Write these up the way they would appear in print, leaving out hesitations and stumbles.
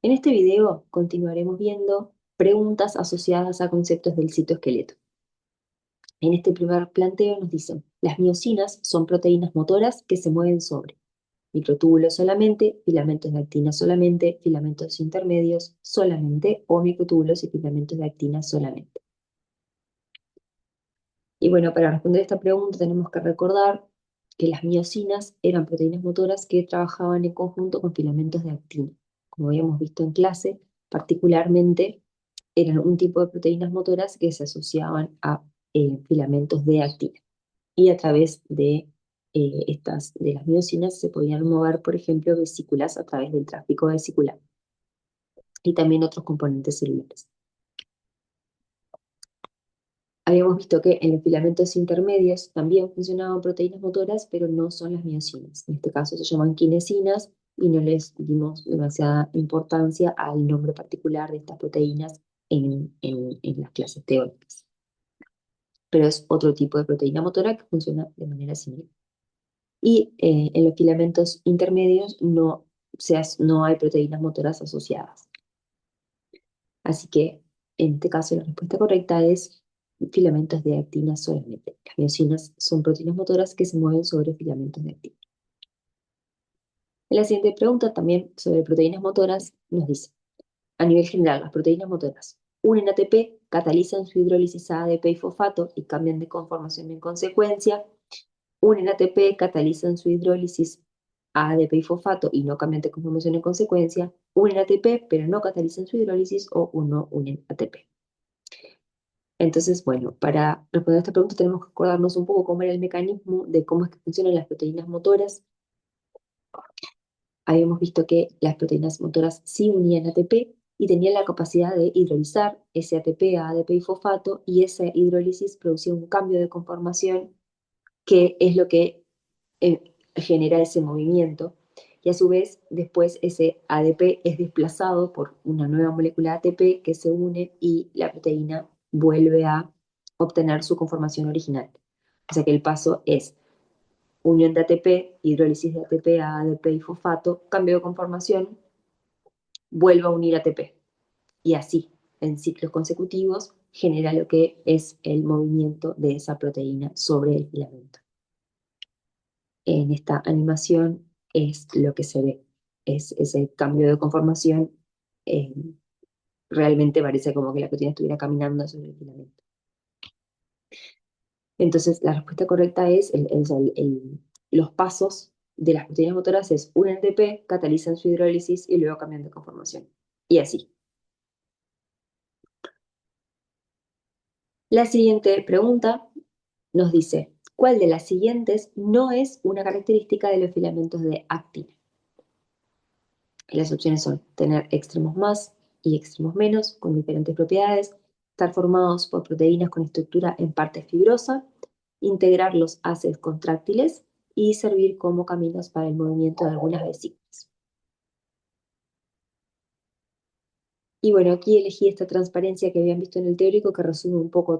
En este video continuaremos viendo preguntas asociadas a conceptos del citoesqueleto. En este primer planteo nos dicen, las miosinas son proteínas motoras que se mueven sobre microtúbulos solamente, filamentos de actina solamente, filamentos intermedios solamente o microtúbulos y filamentos de actina solamente. Y bueno, para responder esta pregunta tenemos que recordar que las miosinas eran proteínas motoras que trabajaban en conjunto con filamentos de actina. Como habíamos visto en clase, particularmente eran un tipo de proteínas motoras que se asociaban a filamentos de actina. Y a través de las miosinas se podían mover, por ejemplo, vesículas a través del tráfico vesicular y también otros componentes celulares. Habíamos visto que en los filamentos intermedios también funcionaban proteínas motoras, pero no son las miosinas. En este caso se llaman kinesinas y no les dimos demasiada importancia al nombre particular de estas proteínas en las clases teóricas. Pero es otro tipo de proteína motora que funciona de manera similar. Y en los filamentos intermedios no hay proteínas motoras asociadas. Así que en este caso la respuesta correcta es filamentos de actina solamente. Las miosinas son proteínas motoras que se mueven sobre filamentos de actina. En la siguiente pregunta, también sobre proteínas motoras, nos dice, a nivel general, las proteínas motoras unen ATP, catalizan su hidrólisis a ADP y fosfato y cambian de conformación en consecuencia. Unen ATP, catalizan su hidrólisis a ADP y fosfato y no cambian de conformación en consecuencia. Unen ATP, pero no catalizan su hidrólisis o no unen ATP. Entonces, bueno, para responder a esta pregunta tenemos que acordarnos un poco cómo era el mecanismo de cómo es que funcionan las proteínas motoras. Habíamos visto que las proteínas motoras sí unían ATP y tenían la capacidad de hidrolizar ese ATP a ADP y fosfato, y esa hidrólisis producía un cambio de conformación que es lo que genera ese movimiento. Y a su vez, después ese ADP es desplazado por una nueva molécula ATP que se une y la proteína vuelve a obtener su conformación original. O sea que el paso es unión de ATP, hidrólisis de ATP a ADP y fosfato, cambio de conformación, vuelve a unir ATP. Y así, en ciclos consecutivos, genera lo que es el movimiento de esa proteína sobre el filamento. En esta animación es lo que se ve, es ese cambio de conformación. eh, Realmente parece como que la proteína estuviera caminando sobre el filamento. Entonces, la respuesta correcta es los pasos de las proteínas motoras es un ATP, catalizan su hidrólisis y luego cambian de conformación. Y así. La siguiente pregunta nos dice, ¿cuál de las siguientes no es una característica de los filamentos de actina? Y las opciones son tener extremos más y extremos menos, con diferentes propiedades, estar formados por proteínas con estructura en parte fibrosa, integrar los haces contráctiles y servir como caminos para el movimiento de algunas vesículas. Y bueno, aquí elegí esta transparencia que habían visto en el teórico que resume un poco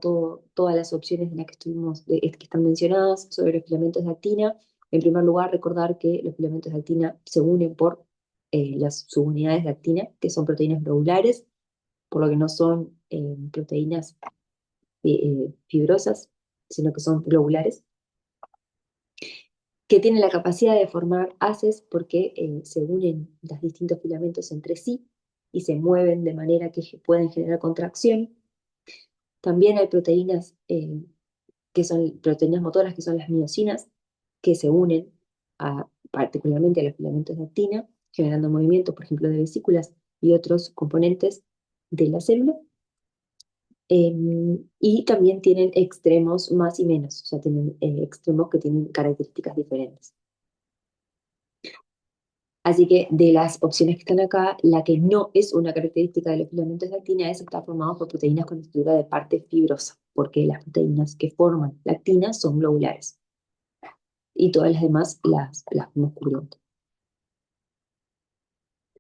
todas las opciones de las que que están mencionadas sobre los filamentos de actina. En primer lugar, recordar que los filamentos de actina se unen por las subunidades de actina, que son proteínas globulares, por lo que no son proteínas fibrosas, sino que son globulares, que tienen la capacidad de formar haces porque se unen los distintos filamentos entre sí y se mueven de manera que pueden generar contracción. También hay proteínas que son proteínas motoras, que son las miosinas, que se unen particularmente a los filamentos de actina, generando movimientos, por ejemplo, de vesículas y otros componentes de la célula. Y también tienen extremos más y menos, o sea, tienen extremos que tienen características diferentes. Así que de las opciones que están acá, la que no es una característica de los filamentos de actina es estar formados por proteínas con estructura de parte fibrosa, porque las proteínas que forman la actina son globulares y todas las demás las vamos cubriendo.